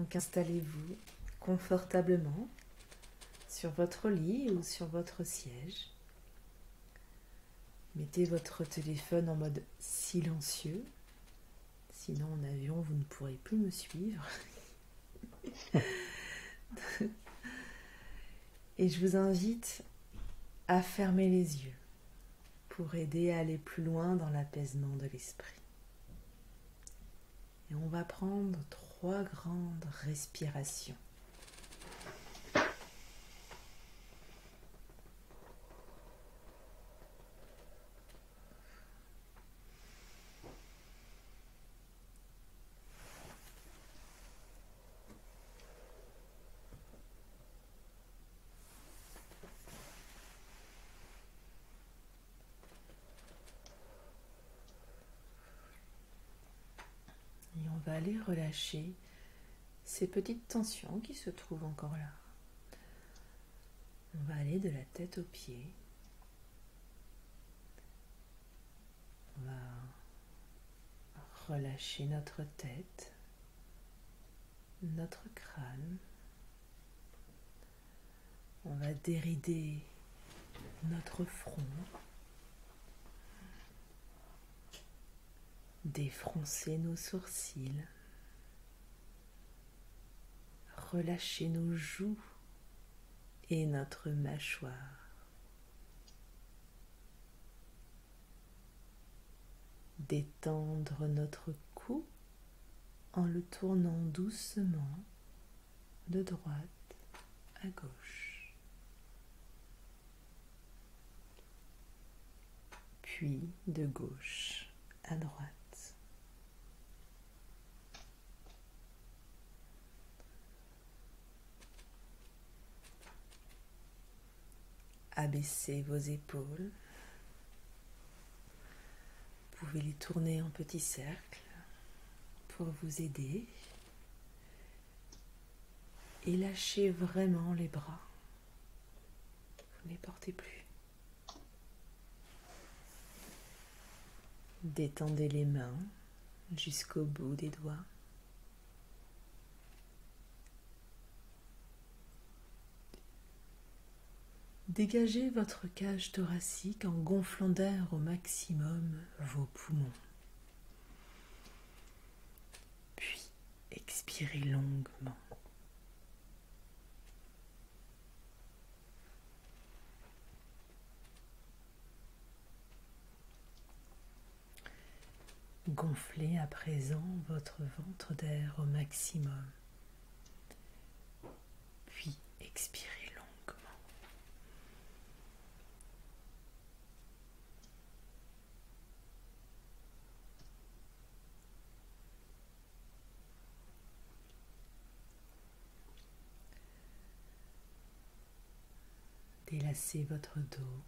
Donc installez-vous confortablement sur votre lit ou sur votre siège. Mettez votre téléphone en mode silencieux. Sinon, en avion, vous ne pourrez plus me suivre. Et je vous invite à fermer les yeux pour aider à aller plus loin dans l'apaisement de l'esprit. Et on va prendre 3 grandes respirations. Et on va aller relâcher ces petites tensions qui se trouvent encore là. On va aller de la tête aux pieds. On va relâcher notre tête, notre crâne. On va dérider notre front, défroncer nos sourcils, relâcher nos joues et notre mâchoire. Détendre notre cou en le tournant doucement de droite à gauche. Puis de gauche à droite. Abaissez vos épaules. Vous pouvez les tourner en petits cercles pour vous aider. Et lâchez vraiment les bras. Vous ne les portez plus. Détendez les mains jusqu'au bout des doigts. Dégagez votre cage thoracique en gonflant d'air au maximum vos poumons. Puis expirez longuement. Gonflez à présent votre ventre d'air au maximum. Puis expirez longuement. Délassez votre dos,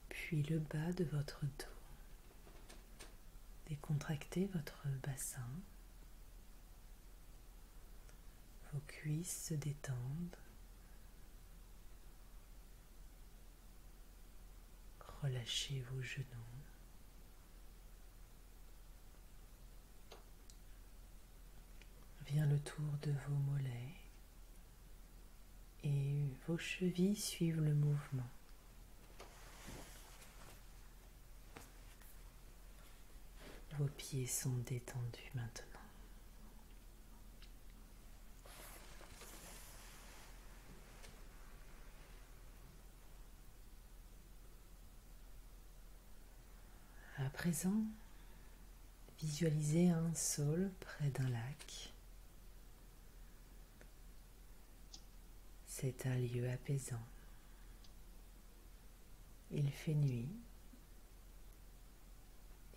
puis le bas de votre dos. Décontractez votre bassin. Vos cuisses se détendent. Relâchez vos genoux. Vient le tour de vos mollets et vos chevilles suivent le mouvement. Vos pieds sont détendus maintenant. À présent, visualisez un saule près d'un lac. C'est un lieu apaisant. Il fait nuit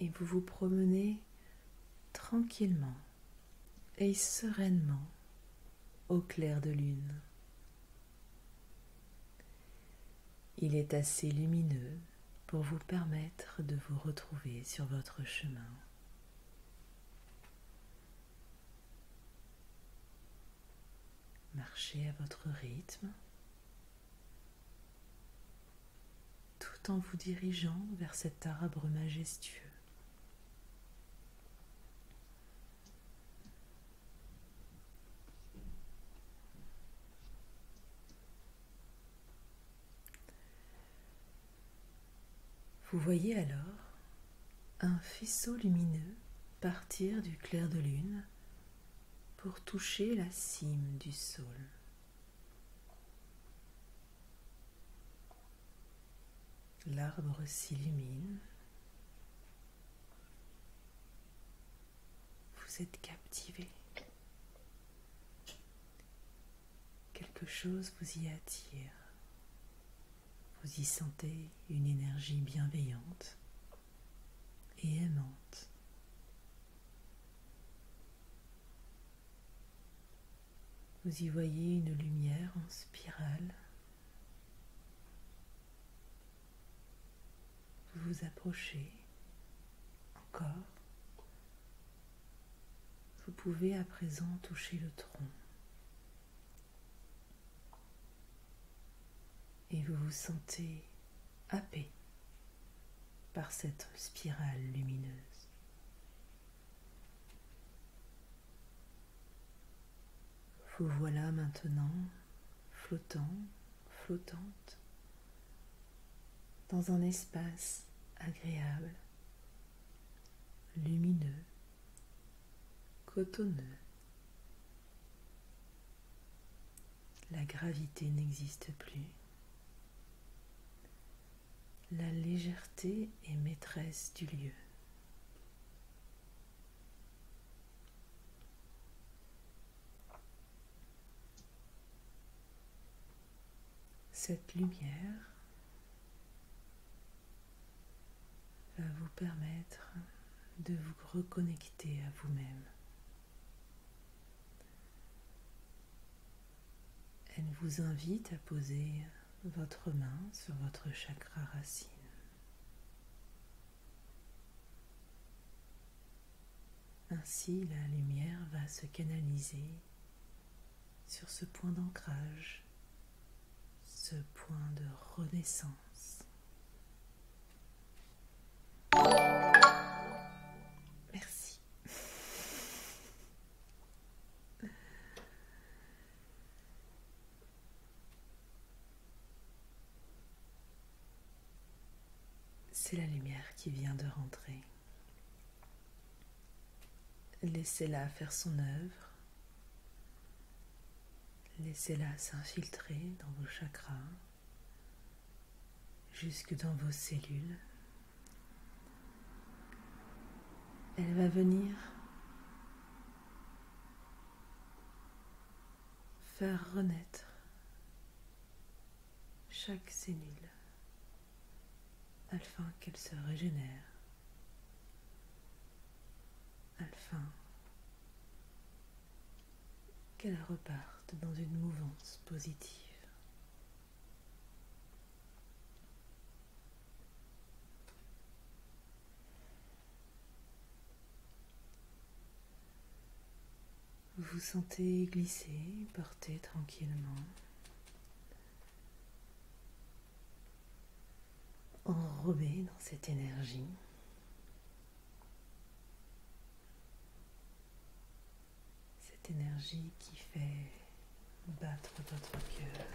et vous vous promenez tranquillement et sereinement au clair de lune. Il est assez lumineux pour vous permettre de vous retrouver sur votre chemin. Marchez à votre rythme, tout en vous dirigeant vers cet arbre majestueux. Vous voyez alors un faisceau lumineux partir du clair de lune pour toucher la cime du saule. L'arbre s'illumine. Vous êtes captivé. Quelque chose vous y attire. Vous y sentez une énergie bienveillante et aimante. Vous y voyez une lumière en spirale. Vous vous approchez encore. Vous pouvez à présent toucher le tronc. Et vous vous sentez happé par cette spirale lumineuse. Vous voilà maintenant flottant, flottante, dans un espace agréable, lumineux, cotonneux. La gravité n'existe plus. La légèreté est maîtresse du lieu. Cette lumière va vous permettre de vous reconnecter à vous-même. Elle vous invite à poser votre main sur votre chakra racine. Ainsi, la lumière va se canaliser sur ce point d'ancrage, ce point de renaissance. Merci. C'est la lumière qui vient de rentrer. Laissez-la faire son œuvre. Laissez-la s'infiltrer dans vos chakras, jusque dans vos cellules. Elle va venir faire renaître chaque cellule afin qu'elle se régénère, afin qu'elle reparte dans une mouvance positive. Vous vous sentez glisser, porter tranquillement, enrobé dans cette énergie. Cette énergie qui fait battre votre cœur.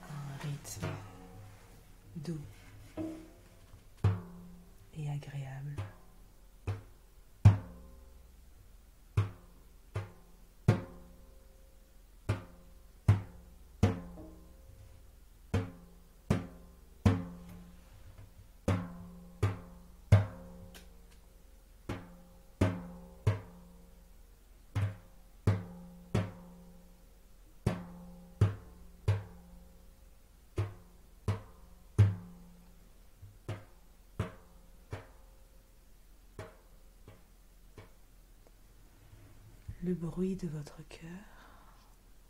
Un rythme doux et agréable. Le bruit de votre cœur,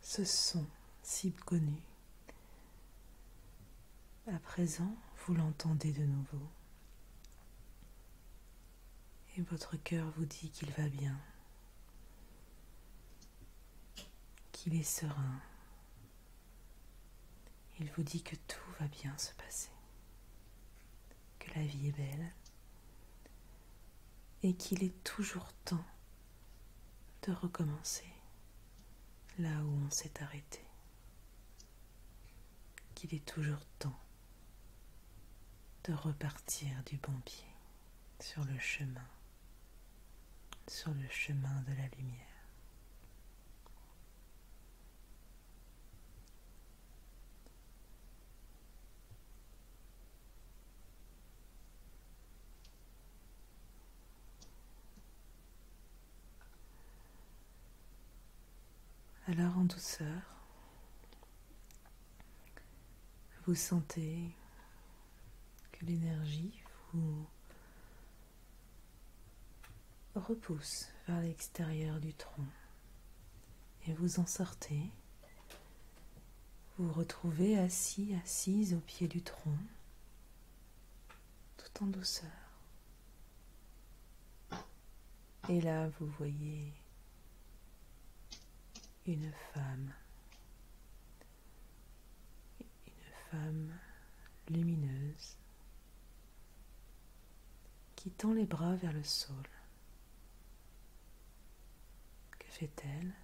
ce son si connu. À présent, vous l'entendez de nouveau. Et votre cœur vous dit qu'il va bien, qu'il est serein. Il vous dit que tout va bien se passer, que la vie est belle et qu'il est toujours temps de recommencer là où on s'est arrêté. qu'il est toujours temps de repartir du bon pied sur le chemin de la lumière. Alors en douceur, vous sentez que l'énergie vous repousse vers l'extérieur du tronc et vous en sortez. Vous vous retrouvez assise au pied du tronc, tout en douceur. Et là, vous voyez une femme lumineuse qui tend les bras vers le sol. Que fait-elle?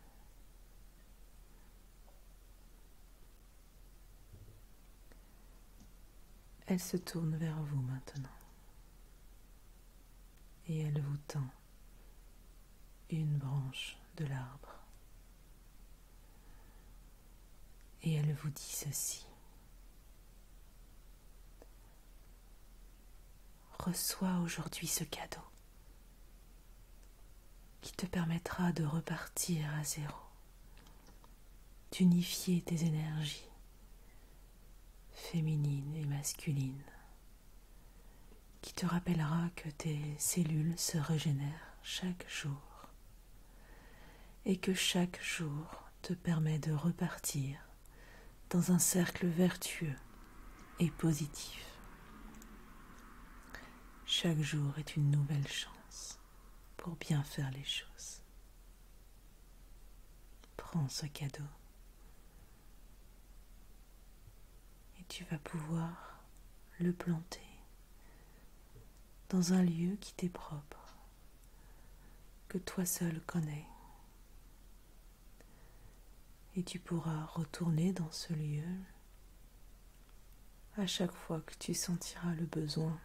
Elle se tourne vers vous maintenant et elle vous tend une branche de l'arbre. Et elle vous dit ceci: reçois aujourd'hui ce cadeau qui te permettra de repartir à zéro, d'unifier tes énergies féminines et masculines, qui te rappellera que tes cellules se régénèrent chaque jour et que chaque jour te permet de repartir dans un cercle vertueux et positif. Chaque jour est une nouvelle chance pour bien faire les choses. Prends ce cadeau et tu vas pouvoir le planter dans un lieu qui t'est propre, que toi seul connais. Et tu pourras retourner dans ce lieu à chaque fois que tu sentiras le besoin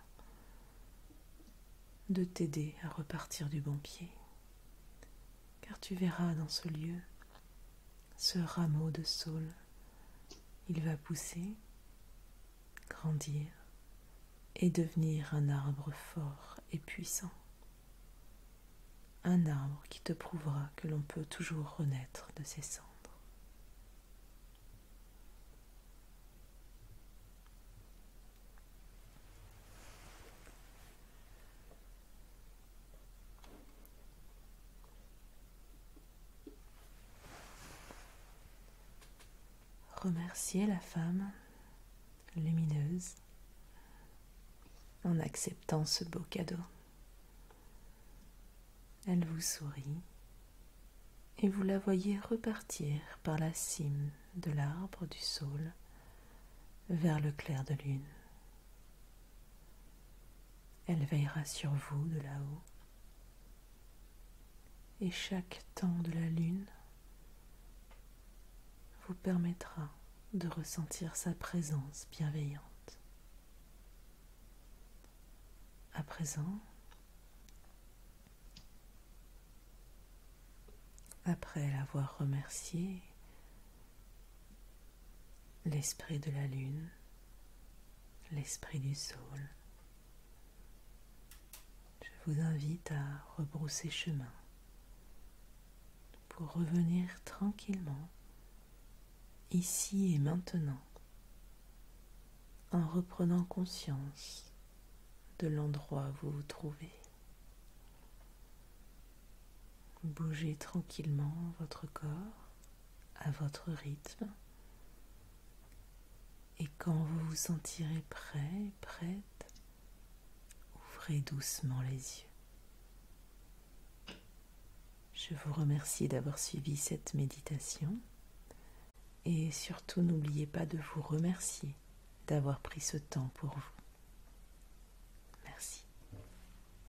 de t'aider à repartir du bon pied. Car tu verras dans ce lieu ce rameau de saule. Il va pousser, grandir et devenir un arbre fort et puissant. Un arbre qui te prouvera que l'on peut toujours renaître de ses cendres. Remerciez la femme lumineuse en acceptant ce beau cadeau. Elle vous sourit et vous la voyez repartir par la cime de l'arbre du saule vers le clair de lune. Elle veillera sur vous de là-haut et chaque temps de la lune vous permettra de ressentir sa présence bienveillante. À présent, après l'avoir remercié, l'esprit de la lune, l'esprit du saule, je vous invite à rebrousser chemin pour revenir tranquillement ici et maintenant, en reprenant conscience de l'endroit où vous vous trouvez. Bougez tranquillement votre corps à votre rythme et quand vous vous sentirez prêt, prête, ouvrez doucement les yeux. Je vous remercie d'avoir suivi cette méditation. Et surtout, n'oubliez pas de vous remercier d'avoir pris ce temps pour vous.